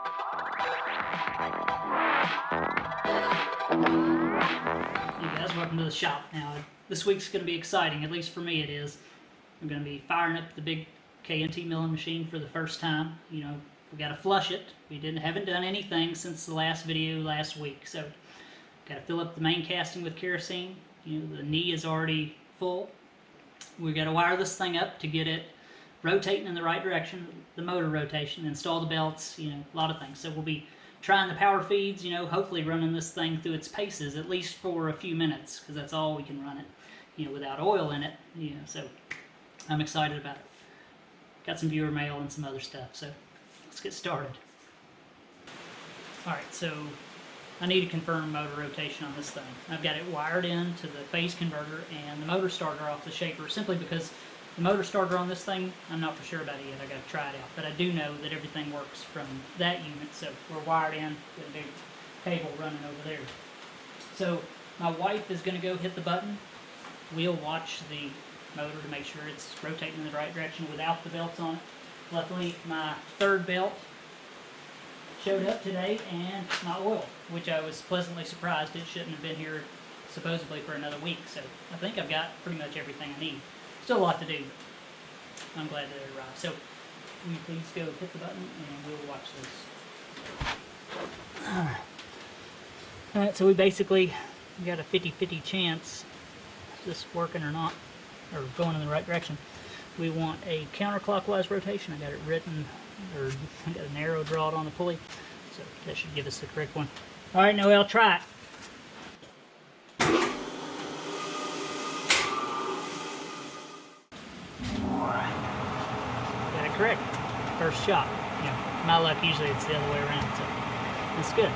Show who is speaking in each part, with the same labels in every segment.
Speaker 1: Hey guys, welcome to the shop. Now, this week's going to be exciting, at least for me it is. I'm going to be firing up the big K&T milling machine for the first time. You know, we got to flush it. We haven't done anything since the last video last week, so got to fill up the main casting with kerosene. You know, the knee is already full. We got to wire this thing up to get it rotating in the right direction, the motor rotation, install the belts, you know, a lot of things. So we'll be trying the power feeds, you know, hopefully running this thing through its paces at least for a few minutes, because that's all we can run it, you know, without oil in it, you know, so I'm excited about it. Got some viewer mail and some other stuff, so let's get started. Alright, so I need to confirm motor rotation on this thing. I've got it wired in to the phase converter and the motor starter off the shaper, simply because the motor starter on this thing, I'm not for sure about it yet. I got to try it out. But I do know that everything works from that unit, so we're wired in with a big cable running over there. So my wife is going to go hit the button. We'll watch the motor to make sure it's rotating in the right direction without the belts on it. Luckily, my third belt showed up today, and my oil, which I was pleasantly surprised. It shouldn't have been here supposedly for another week, so I think I've got pretty much everything I need. Still a lot to do, but I'm glad that it arrived. So, will you please go hit the button and we'll watch this. Alright, so we basically got a 50-50 chance of this working or not, or going in the right direction. We want a counterclockwise rotation. I got it written, or I got an arrow drawn on the pulley, so that should give us the correct one. Alright, Noel, try it. Correct. First shot. You know, my luck, usually it's the other way around, so that's good.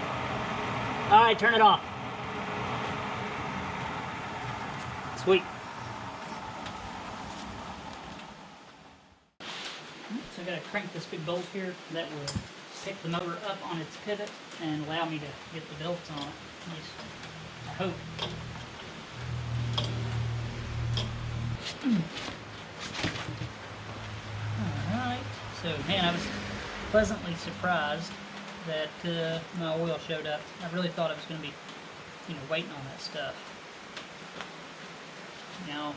Speaker 1: Alright, turn it off. Sweet. So I gotta crank this big bolt here that will pick the motor up on its pivot and allow me to get the belts on it. At least I hope. Alright, so man, I was pleasantly surprised that my oil showed up. I really thought I was going to be, you know, waiting on that stuff. Now,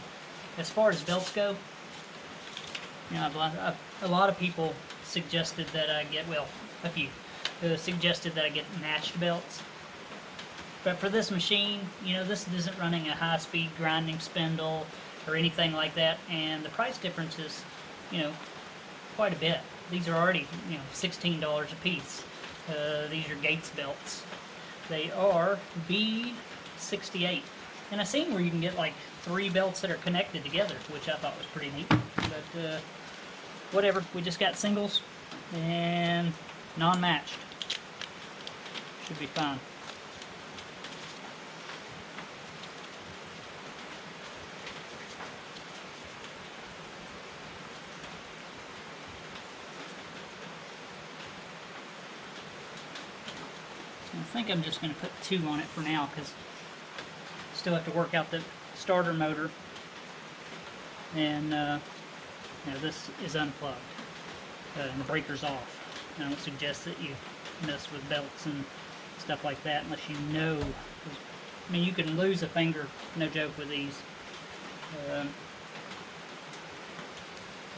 Speaker 1: as far as belts go, you know, a lot of people suggested that I get, well, a few, suggested that I get matched belts. But for this machine, you know, this isn't running a high-speed grinding spindle or anything like that, and the price difference is, you know, quite a bit. These are already, you know, $16 a piece. These are Gates belts. They are B68. And I've seen where you can get like 3 belts that are connected together, which I thought was pretty neat. But whatever, we just got singles and non-matched. Should be fine. I think I'm just going to put 2 on it for now, because I still have to work out the starter motor, and you know, this is unplugged and the breaker's off. I don't suggest that you mess with belts and stuff like that unless you know. I mean, you can lose a finger, no joke, with these. It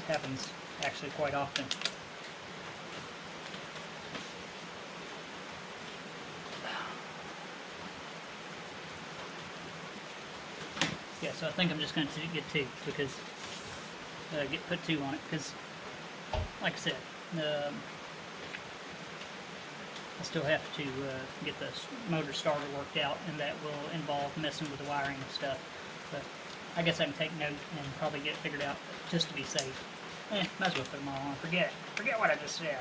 Speaker 1: happens actually quite often. Yeah, so I think I'm just going to get 2, because put 2 on it, because like I said, I still have to get the motor starter worked out, and that will involve messing with the wiring and stuff. But I guess I can take note and probably get it figured out just to be safe. Might as well put them all on. Forget what I just said.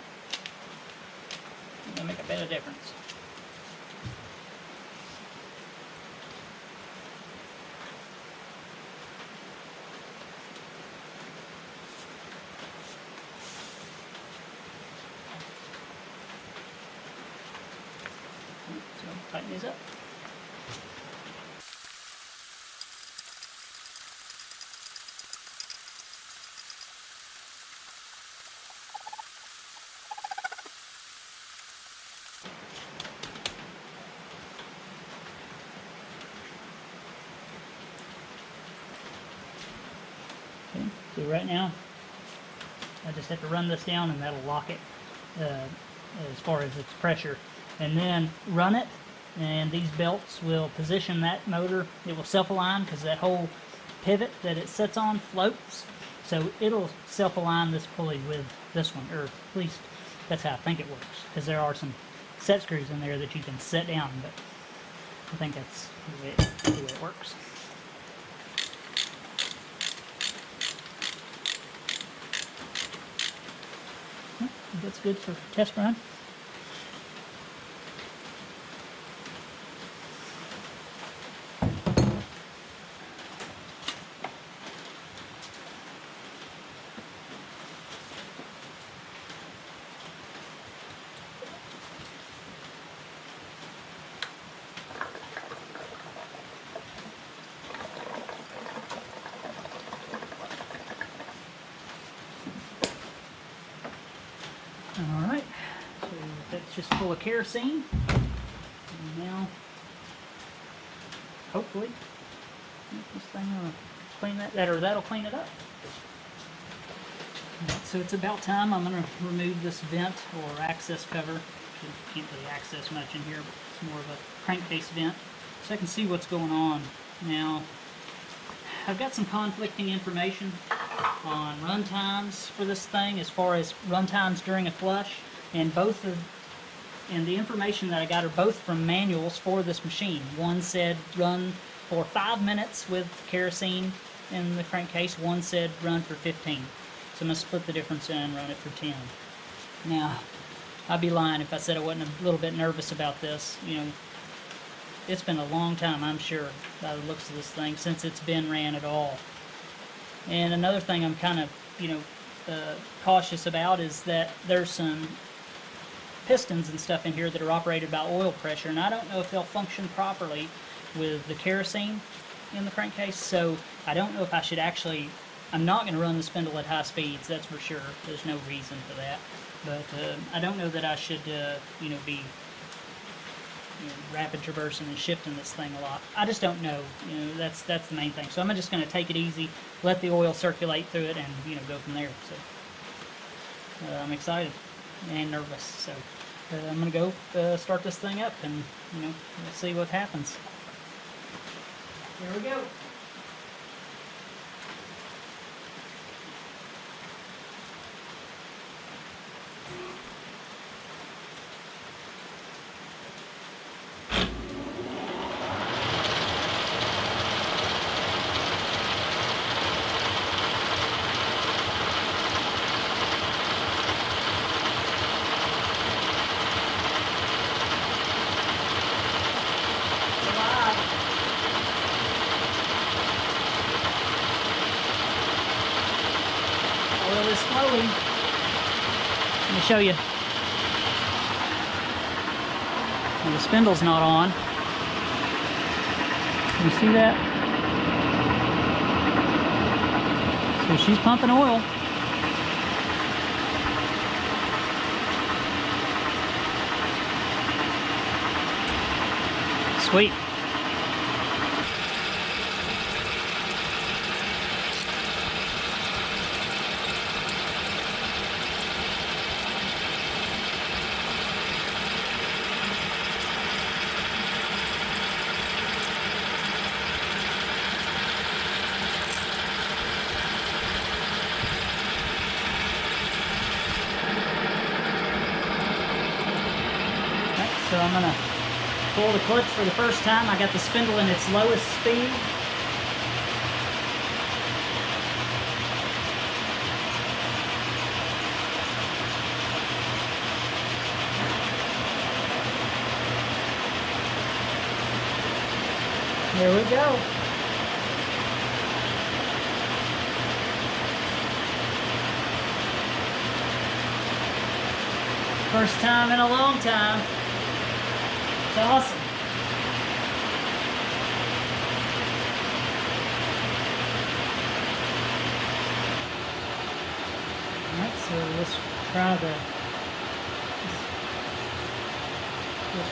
Speaker 1: It'll make a bit of difference. So tighten these up. right now, I just have to run this down and that'll lock it as far as its pressure. And then run it, and these belts will position that motor. It will self-align because that whole pivot that it sits on floats. So it'll self-align this pulley with this one, or at least that's how I think it works, because there are some set screws in there that you can set down, but I think that's the way it works. That's good for test run. Alright, so that's just full of kerosene. And now, hopefully, this thing will clean that'll clean it up. Alright, so it's about time. I'm going to remove this vent or access cover. You can't really access much in here, but it's more of a crankcase vent. So I can see what's going on. Now, I've got some conflicting information on run times for this thing, as far as run times during a flush, and the information that I got are both from manuals for this machine. One said run for 5 minutes with kerosene in the crankcase, one said run for 15. So I'm going to split the difference in and run it for 10. Now, I'd be lying if I said I wasn't a little bit nervous about this. You know, it's been a long time, I'm sure, by the looks of this thing, since it's been ran at all. And another thing I'm kind of, cautious about is that there's some pistons and stuff in here that are operated by oil pressure, and I don't know if they'll function properly with the kerosene in the crankcase, so I don't know if I should actually, I'm not going to run the spindle at high speeds, that's for sure. There's no reason for that. But I don't know that I should, be rapid traversing and shifting this thing a lot. I just don't know. That's the main thing. So I'm just going to take it easy, let the oil circulate through it, and go from there. So I'm excited and nervous. So I'm going to go start this thing up, and we'll see what happens. Here we go. Oil is flowing. Let me show you. And the spindle's not on. You see that? So she's pumping oil. Sweet. So I'm going to pull the clutch for the first time. I got the spindle in its lowest speed. Here we go. First time in a long time. It's awesome. Alright, so let's try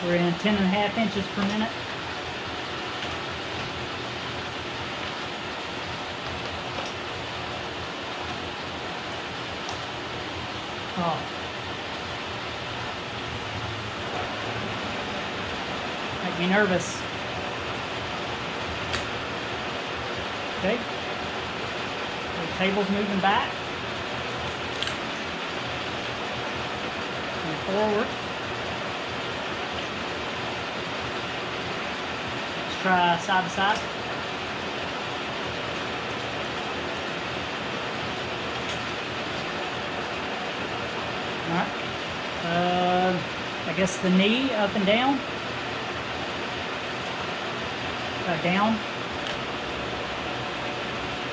Speaker 1: we're in 10.5 inches per minute. Be nervous. Okay. The table's moving back. And forward. Let's try side to side. Alright. I guess the knee up and down. Down.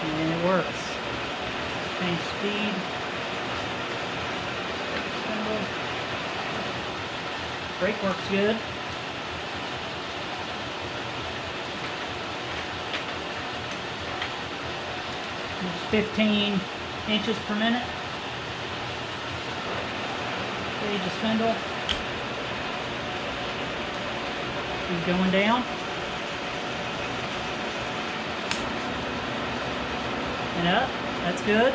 Speaker 1: And it works. Change speed. Brake works good. It's 15 inches per minute. Gauge the spindle. He's going down. And up. That's good.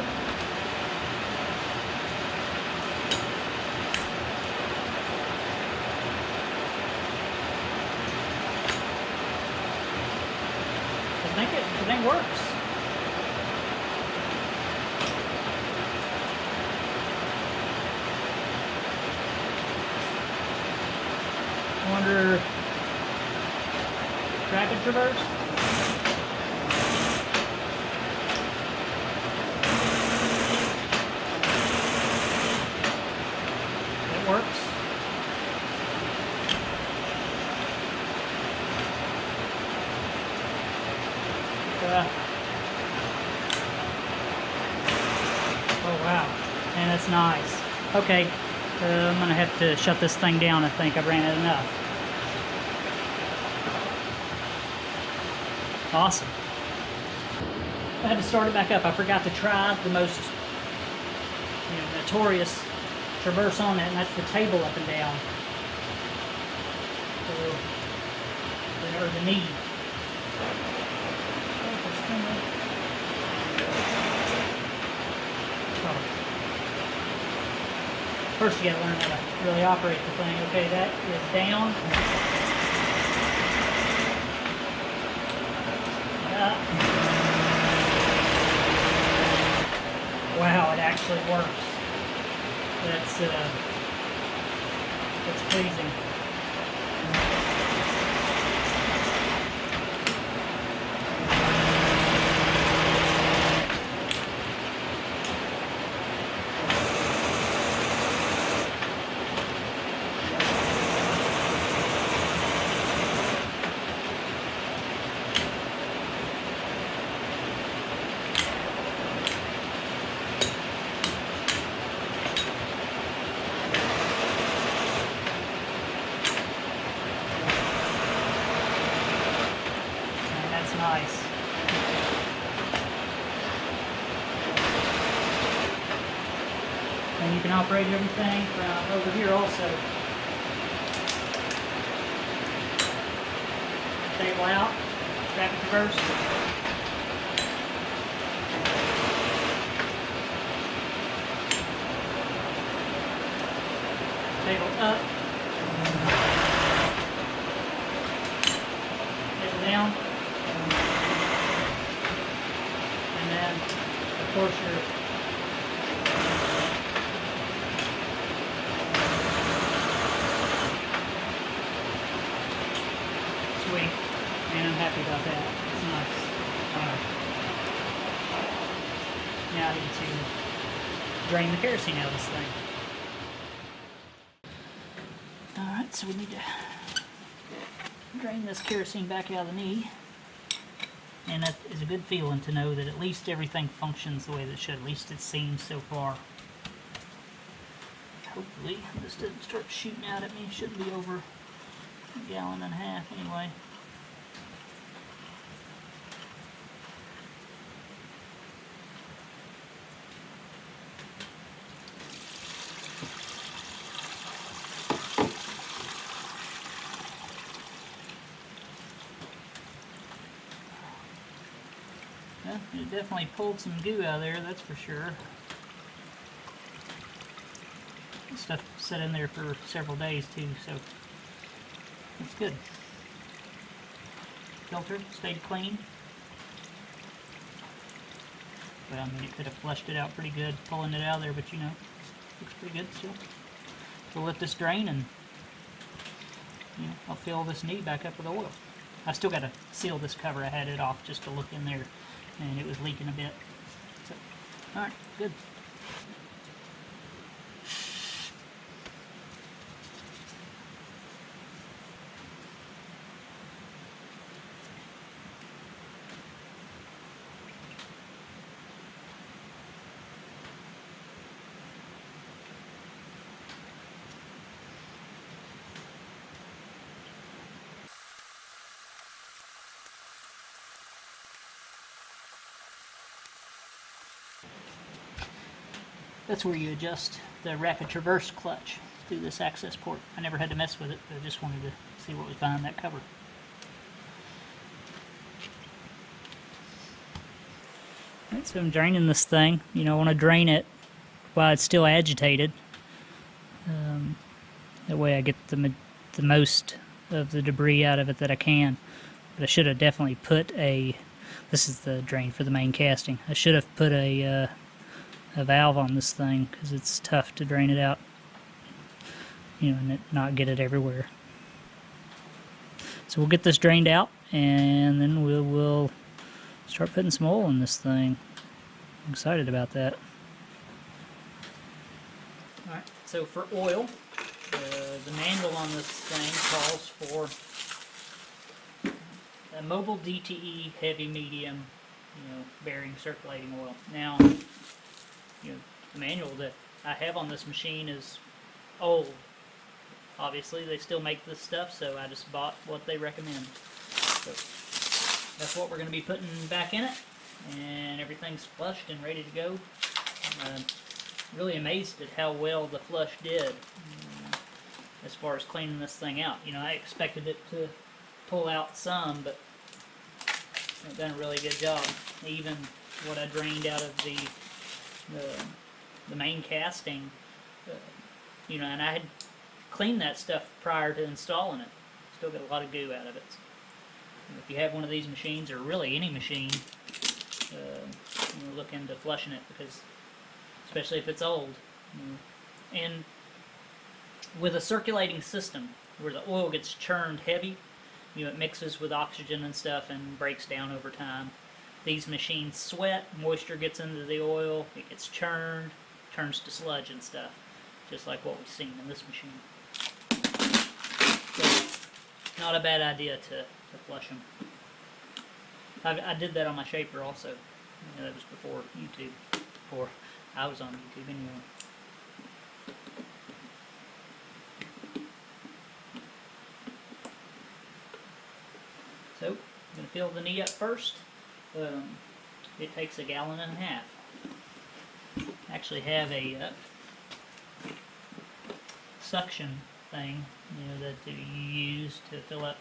Speaker 1: I think works. I wonder, rapid traverse? It works. Oh wow, and that's nice. Okay, I'm gonna have to shut this thing down. I think I've ran it enough. Awesome. I had to start it back up. I forgot to try the most notorious traverse on it, and that's the table up and down. Or the knee. First you gotta learn how to really operate the thing. Okay, that is down. Up. Wow, it actually works. That's pleasing. Nice. And you can operate everything from over here also. Table out, rapid traverse. Table up. Table down. And then, of course, your sweet. Man, I'm happy about that. It's nice. Now I need to drain the kerosene out of this thing. Alright, so we need to drain this kerosene back out of the knee. And that is a good feeling to know that at least everything functions the way that it should. At least it seems so far. Hopefully this doesn't start shooting out at me. It shouldn't be over a gallon and a half anyway. Well, it definitely pulled some goo out of there, that's for sure. This stuff sat in there for several days too, so it's good. filter stayed clean. But I mean, it could have flushed it out pretty good, pulling it out of there, but you know, looks pretty good still. So we'll let this drain, and you know, I'll fill this knee back up with oil. I still got to seal this cover. I had it off just to look in there, and it was leaking a bit. So, all right, good. That's where you adjust the rapid traverse clutch through this access port. I never had to mess with it, but I just wanted to see what was behind that cover. Right, so I'm draining this thing. You know, I want to drain it while it's still agitated. That way I get the most of the debris out of it that I can. But I should have definitely put a... This is the drain for the main casting. I should have put a valve on this thing, because it's tough to drain it out, you know, and not get it everywhere. So we'll get this drained out, and then we'll start putting some oil in this thing. I'm excited about that. Alright, so for oil, the manual on this thing calls for a mobile DTE heavy medium, you know, bearing circulating oil. Now, you know, the manual that I have on this machine is old. Obviously, they still make this stuff, so I just bought what they recommend. So that's what we're going to be putting back in it, and everything's flushed and ready to go. I'm really amazed at how well the flush did as far as cleaning this thing out. You know, I expected it to pull out some, but it's done a really good job. Even what I drained out of the main casting, you know, and I had cleaned that stuff prior to installing it. Still got a lot of goo out of it. And if you have one of these machines, or really any machine, you know, look into flushing it, because especially if it's old. You know. And with a circulating system where the oil gets churned heavy, you know, it mixes with oxygen and stuff and breaks down over time. These machines sweat, moisture gets into the oil, it gets churned, turns to sludge and stuff, just like what we've seen in this machine. So, not a bad idea to flush them. I did that on my shaper also. You know, that was before YouTube, before I was on YouTube anyway. So, I'm going to fill the knee up first. It takes 1.5 gallons. I actually have a suction thing, you know, that you use to fill up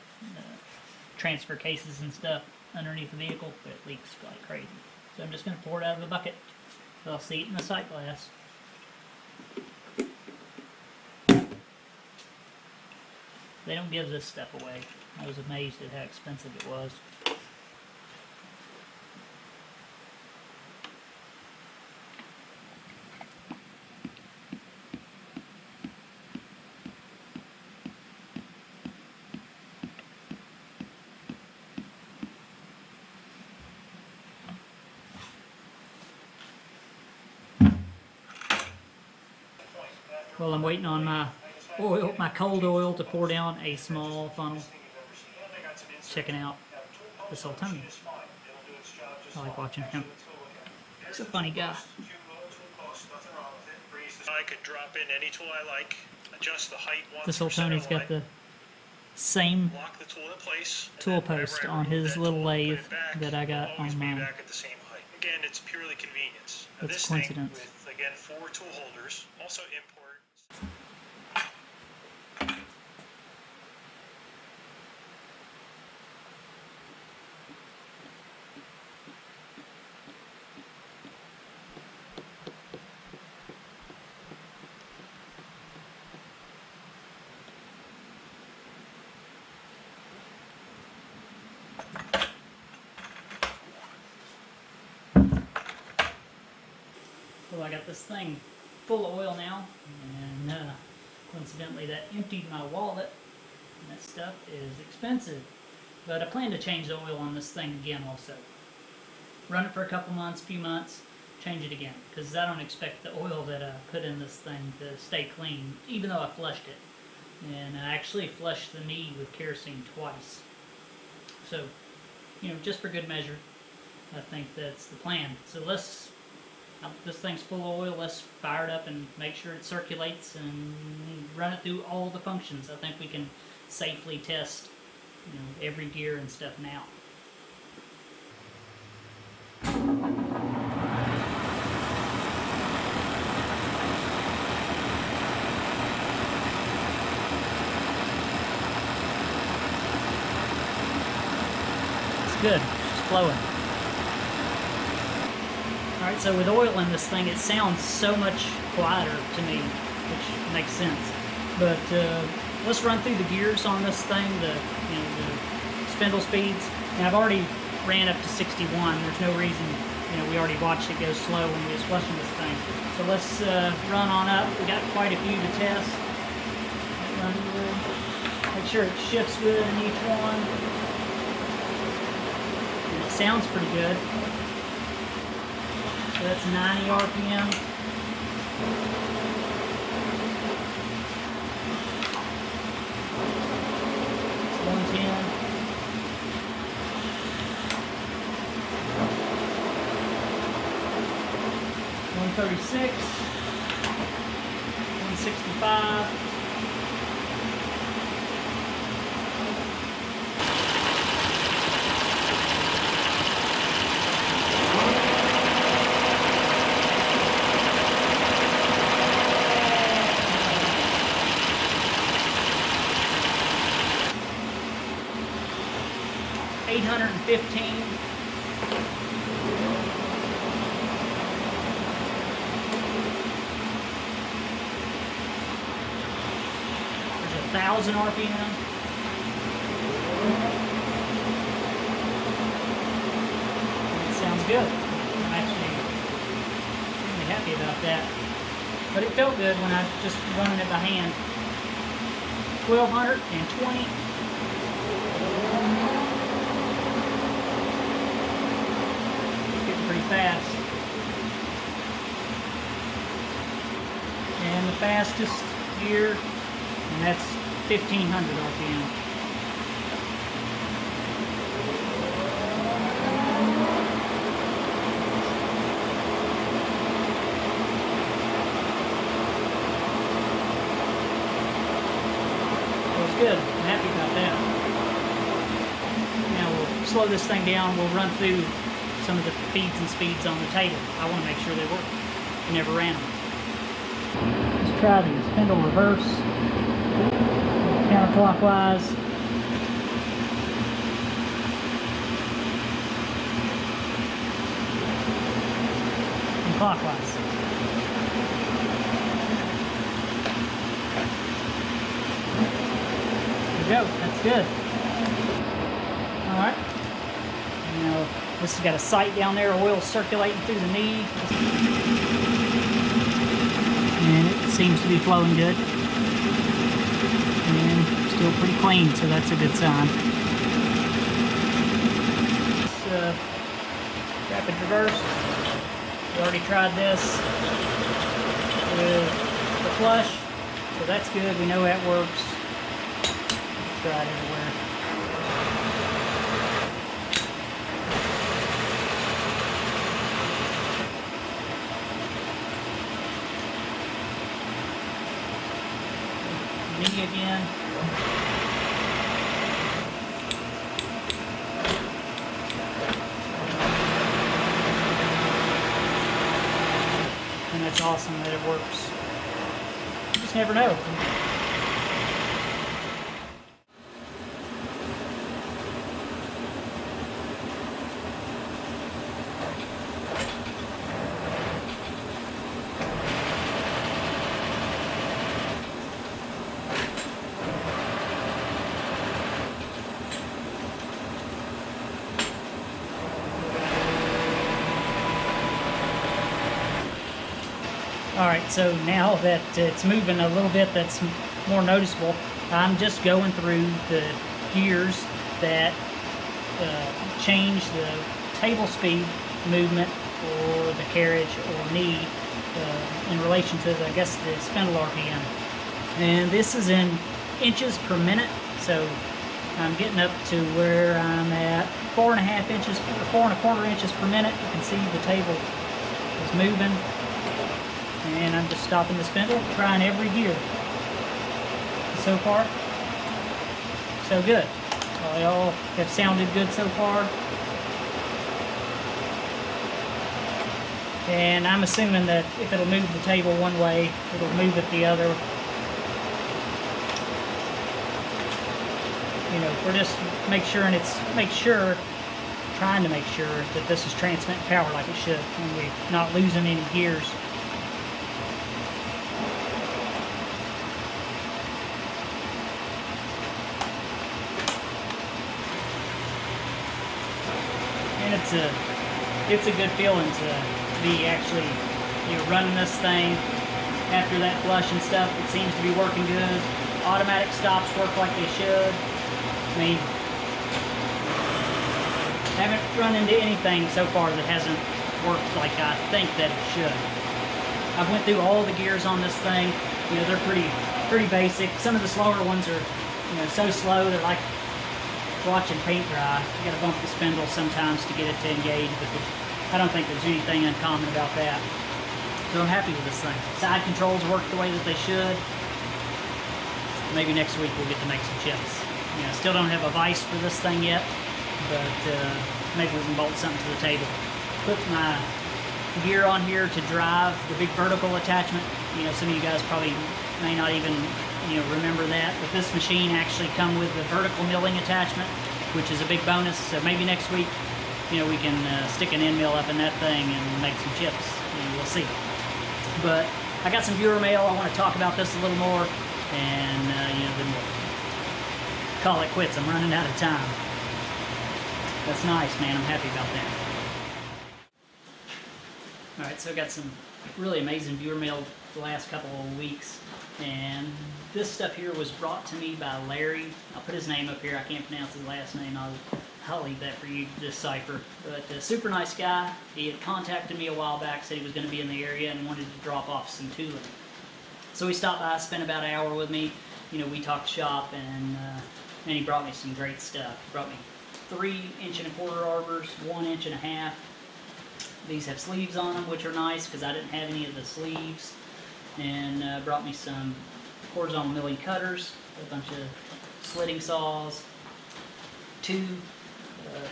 Speaker 1: transfer cases and stuff underneath the vehicle, but it leaks like crazy. So I'm just going to pour it out of the bucket. So I'll see it in the sight glass. They don't give this stuff away. I was amazed at how expensive it was. Well, I'm waiting on my oil, my cold oil, to pour down a small funnel. Checking out this old Tony. I like watching him. He's a funny guy.
Speaker 2: I could drop in any tool I like, adjust the height.
Speaker 1: This old Tony's got the same
Speaker 2: lock the tool in place,
Speaker 1: tool post on his little lathe that I got on mine.
Speaker 2: Back at the same height. Again, it's purely convenience.
Speaker 1: It's coincidence.
Speaker 2: With, again, 4 tool holders, also import.
Speaker 1: So I got this thing full of oil now, and coincidentally that emptied my wallet, and that stuff is expensive. But I plan to change the oil on this thing again also. Run it for a couple months, few months, change it again. Because I don't expect the oil that I put in this thing to stay clean, even though I flushed it. And I actually flushed the knee with kerosene twice. So, just for good measure, I think that's the plan. So this thing's full of oil, let's fire it up and make sure it circulates and run it through all the functions. I think we can safely test every gear and stuff now. It's good, it's flowing. Alright, so with oil in this thing, it sounds so much quieter to me, which makes sense. But let's run through the gears on this thing, the spindle speeds. And I've already ran up to 61. There's no reason, we already watched it go slow when we was flushing this thing. So let's run on up. We got quite a few to test. Make sure it shifts good in each one. And it sounds pretty good. So that's 90 RPM. 110. 136. 165. 815. There's 1,000 RPM. It sounds good. I'm actually really happy about that. But it felt good when I just running it by hand. 1,220. Pretty fast. And the fastest gear, and that's 1,500 RPM. Feels good. I'm happy about that. Now we'll slow this thing down. We'll run through some of the feeds and speeds on the table. I want to make sure they work. I never ran them. Let's try the spindle reverse, counterclockwise. And clockwise. There we go. That's good. All right. Now, this has got a sight down there, oil circulating through the knee. And it seems to be flowing good. And still pretty clean, so that's a good sign. Rapid reverse. We already tried this with the flush, so that's good. We know that works. Try it everywhere. Knee again. And that's awesome that it works. You just never know. Alright, so now that it's moving a little bit, that's more noticeable, I'm just going through the gears that change the table speed movement or the carriage or knee in relation to, I guess, the spindle RPM. And this is in inches per minute, so I'm getting up to where I'm at 4.5 inches, or 4.25 inches per minute. You can see the table is moving. And I'm just stopping the spindle, trying every gear. So far, so good. They all have sounded good so far. And I'm assuming that if it'll move the table one way, it'll move it the other. You know, we're just trying to make sure that this is transmitting power like it should, and we're not losing any gears. And it's a good feeling to be actually, you know, running this thing after that flush and stuff. It seems to be working good. Automatic stops work like they should. I mean, haven't run into anything so far that hasn't worked like I think that it should. I've went through all the gears on this thing. You know, they're pretty basic. Some of the slower ones are, you know, so slow they're like watching paint dry. You gotta bump the spindle sometimes to get it to engage, but I don't think there's anything uncommon about that. So I'm happy with this thing. Side controls work the way that they should. Maybe next week we'll get to make some chips. You know, still don't have a vise for this thing yet, but maybe we can bolt something to the table. Put my gear on here to drive the big vertical attachment. You know, some of you guys probably may not even, you know, remember that, but this machine actually come with the vertical milling attachment, which is a big bonus. So maybe next week, you know, we can stick an end mill up in that thing and make some chips. You know, we'll see. But I got some viewer mail. I want to talk about this a little more, and you know, then we'll call it quits. I'm running out of time. That's nice, man. I'm happy about that. All right, so I got some really amazing viewer mail the last couple of weeks, and this stuff here was brought to me by Larry. I'll put his name up here. I can't pronounce his last name. I'll leave that for you to decipher. But a super nice guy. He had contacted me a while back, said he was going to be in the area and wanted to drop off some tooling. So he stopped by, spent about an hour with me. You know, we talked shop, and he brought me some great stuff. He brought me 3 1.25-inch arbors, 1.5 inches. These have sleeves on them, which are nice because I didn't have any of the sleeves. And brought me some horizontal milling cutters, a bunch of slitting saws, 2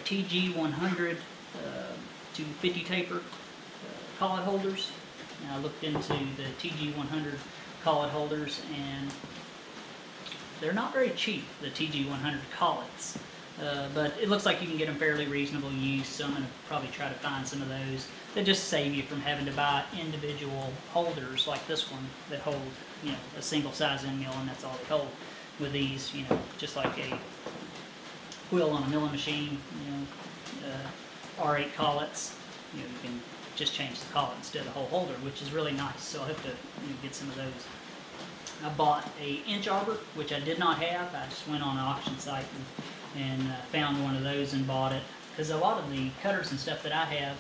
Speaker 1: TG 100 to 50 taper collet holders. Now I looked into the TG 100 collet holders, and they're not very cheap, the TG 100 collets. But it looks like you can get them fairly reasonable use, so I'm going to probably try to find some of those that just save you from having to buy individual holders like this one that hold, you know, a single size end mill, and that's all they hold. With these, you know, just like a wheel on a milling machine, you know, R8 collets, you know, you can just change the collet instead of the whole holder, which is really nice. So I'll have to, you know, get some of those. I bought a inch arbor, which I did not have. I just went on an auction site and found one of those and bought it, because a lot of the cutters and stuff that I have,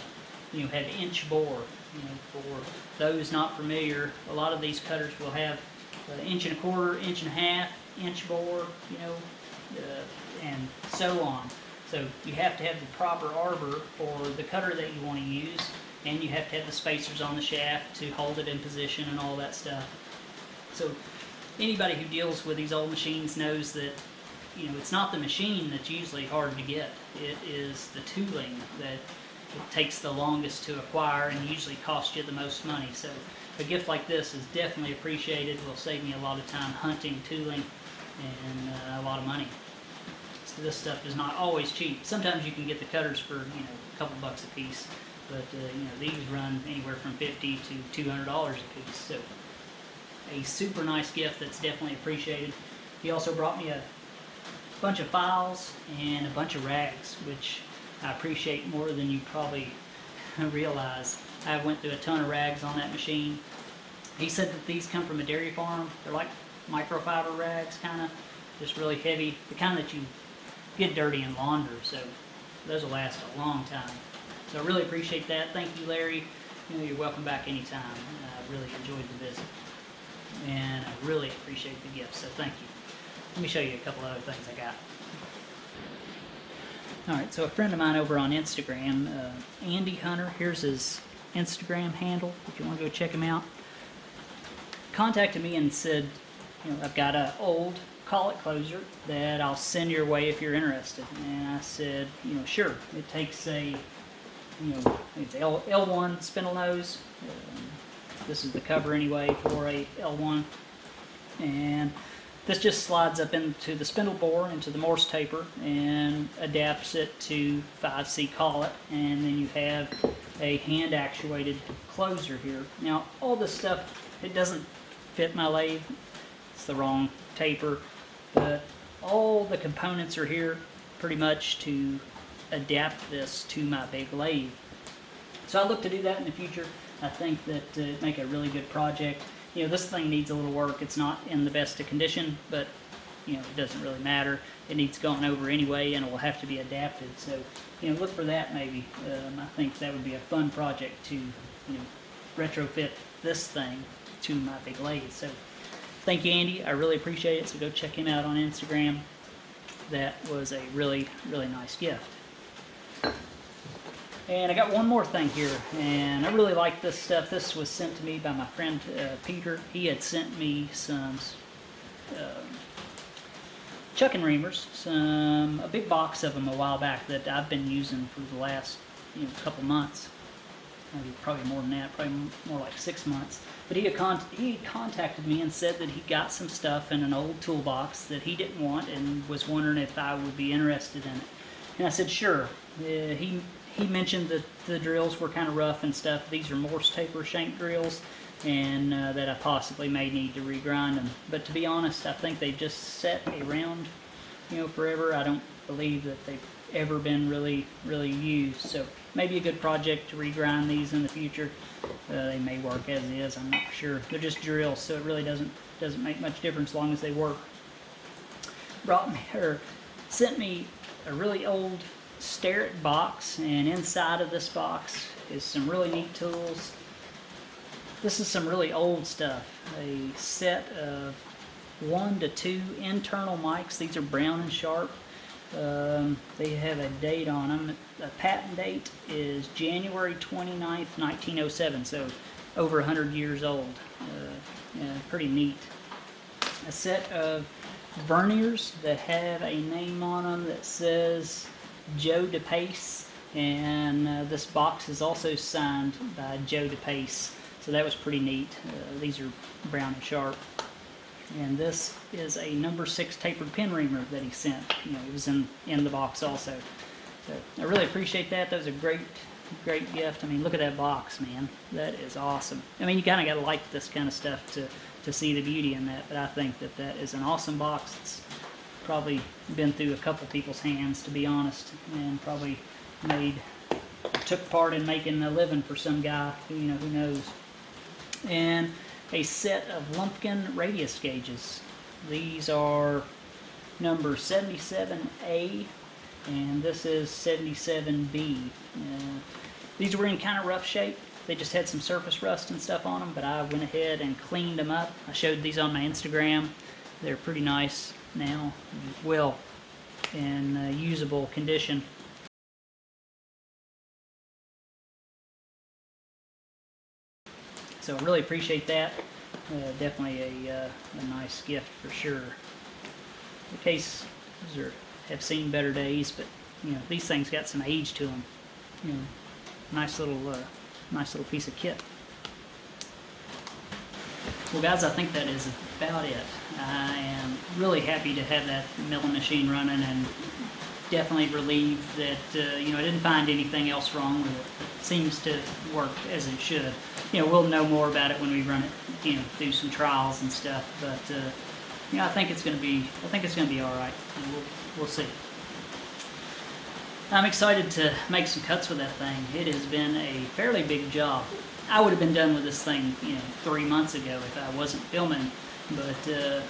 Speaker 1: you know, have inch bore. You know, for those not familiar, a lot of these cutters will have 1.25 inches, 1.5 inch bore, you know, and so on. So you have to have the proper arbor for the cutter that you want to use, and you have to have the spacers on the shaft to hold it in position and all that stuff. So anybody who deals with these old machines knows that, you know, it's not the machine that's usually hard to get. It is the tooling that it takes the longest to acquire and usually costs you the most money. So a gift like this is definitely appreciated. It will save me a lot of time hunting tooling and a lot of money. So this stuff is not always cheap. Sometimes you can get the cutters for, you know, a couple bucks a piece, but you know, these run anywhere from $50 to $200 a piece. So a super nice gift that's definitely appreciated. He also brought me a bunch of files and a bunch of rags, which I appreciate more than you probably realize. I went through a ton of rags on that machine, He said that these come from a dairy farm. They're like microfiber rags, kind of, just really heavy. The kind that you get dirty and launder, so those will last a long time. So I really appreciate that. Thank you, Larry. You know, you're welcome back anytime. I really enjoyed the visit, and I really appreciate the gift, so thank you. Let me show you a couple other things I got. Alright, so a friend of mine over on Instagram, Andy Hunter, here's his Instagram handle if you want to go check him out, contacted me and said, you know, I've got an old collet closer that I'll send your way if you're interested. And I said, you know, sure. It takes a, you know, it's L1 spindle nose. This is the cover anyway for a L1, and this just slides up into the spindle bore, into the Morse taper, and adapts it to 5C collet, and then you have a hand actuated closer here. Now all this stuff, it doesn't fit my lathe, it's the wrong taper, but all the components are here pretty much to adapt this to my big lathe. So I look to do that in the future. I think that it'd make a really good project. You know, this thing needs a little work. It's not in the best of condition, but you know, it doesn't really matter. It needs going over anyway, and it will have to be adapted. So, you know, look for that maybe. I think that would be a fun project to, you know, retrofit this thing to my big lathe. So, thank you, Andy. I really appreciate it. So go check him out on Instagram. That was a really, really nice gift. And I got one more thing here, and I really like this stuff. This was sent to me by my friend Peter. He had sent me some chucking reamers, a big box of them a while back that I've been using for the last, you know, couple months. Maybe probably more than that, probably more like 6 months. But he contacted me and said that he got some stuff in an old toolbox that he didn't want and was wondering if I would be interested in it. And I said, sure. He mentioned that the drills were kind of rough and stuff. These are Morse taper shank drills, and that I possibly may need to regrind them. But to be honest, I think they just set around, you know, forever. I don't believe that they've ever been really used. So maybe a good project to regrind these in the future. They may work as is. I'm not sure. They're just drills, so it really doesn't make much difference as long as they work. Sent me a really old Starrett box, and inside of this box is some really neat tools. This is some really old stuff. A set of 1 to 2 internal mics. These are Brown and Sharp. They have a date on them. The patent date is January 29th, 1907, so over 100 years old. Yeah, pretty neat. A set of verniers that have a name on them that says Joe DePace, and this box is also signed by Joe DePace, so that was pretty neat. These are Brown and Sharp, and this is a number 6 tapered pin reamer that he sent. You know, it was in the box also. So I really appreciate that. That was a great gift. I mean, look at that box, man. That is awesome. I mean, you kind of got to like this kind of stuff to see the beauty in that, but I think that is an awesome box. It's probably been through a couple people's hands, to be honest, and probably took part in making a living for some guy who, you know, who knows. And a set of lumpkin radius gauges. These are number 77A, and this is 77B. These were in kind of rough shape. They just had some surface rust and stuff on them, but I went ahead and cleaned them up. I showed these on my Instagram. They're pretty nice now, well in usable condition. So I really appreciate that. Definitely a nice gift for sure. The cases have seen better days, but you know, these things got some age to them. You know, nice little piece of kit. Well, guys, I think that is about it. I am really happy to have that milling machine running, and definitely relieved that you know, I didn't find anything else wrong with it. It seems to work as it should. You know, we'll know more about it when we run it, you know, do some trials and stuff. But you know, I think it's going to be all right. We'll see. I'm excited to make some cuts with that thing. It has been a fairly big job. I would have been done with this thing, 3 months ago if I wasn't filming. But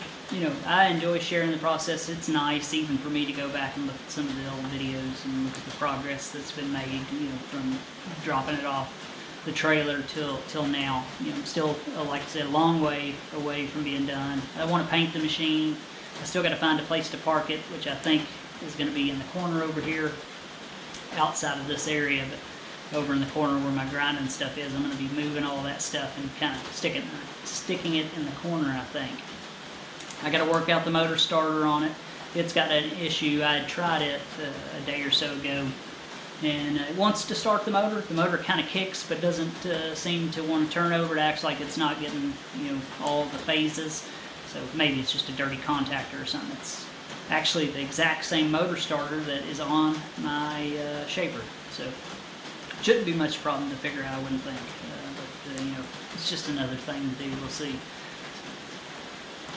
Speaker 1: I enjoy sharing the process. It's nice even for me to go back and look at some of the old videos and look at the progress that's been made, from dropping it off the trailer till now. I'm still, like I said, a long way away from being done. I want to paint the machine. I still got to find a place to park it, which I think is going to be in the corner over here, outside of this area, but over in the corner where my grinding stuff is. I'm going to be moving all that stuff and kind of sticking it in the corner, I think. I got to work out the motor starter on it. It's got an issue. I had tried it a day or so ago, and it wants to start the motor. The motor kind of kicks, but doesn't seem to want to turn over. It acts like it's not getting, all the phases. So maybe it's just a dirty contactor or something. It's actually the exact same motor starter that is on my shaper. So shouldn't be much problem to figure out, I wouldn't think. But it's just another thing to do. We'll see.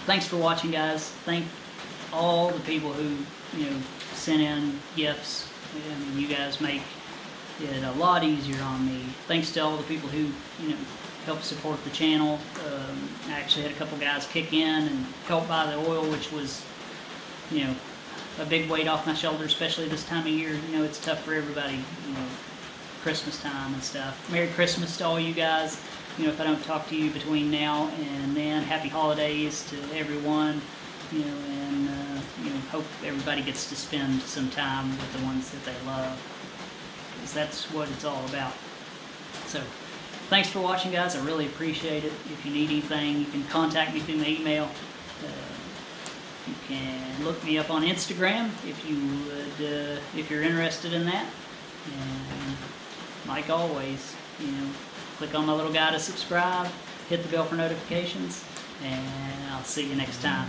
Speaker 1: Thanks for watching, guys. Thank all the people who sent in gifts. You guys make it a lot easier on me. Thanks to all the people who help support the channel. I actually had a couple guys kick in and help buy the oil, which was a big weight off my shoulder, especially this time of year. It's tough for everybody. Christmas time and stuff. Merry Christmas to all you guys. If I don't talk to you between now and then, happy holidays to everyone. And hope everybody gets to spend some time with the ones that they love, because that's what it's all about. So, thanks for watching, guys. I really appreciate it. If you need anything, you can contact me through my email. You can look me up on Instagram if you would, if you're interested in that. And like always, click on my little guy to subscribe, hit the bell for notifications, and I'll see you next time.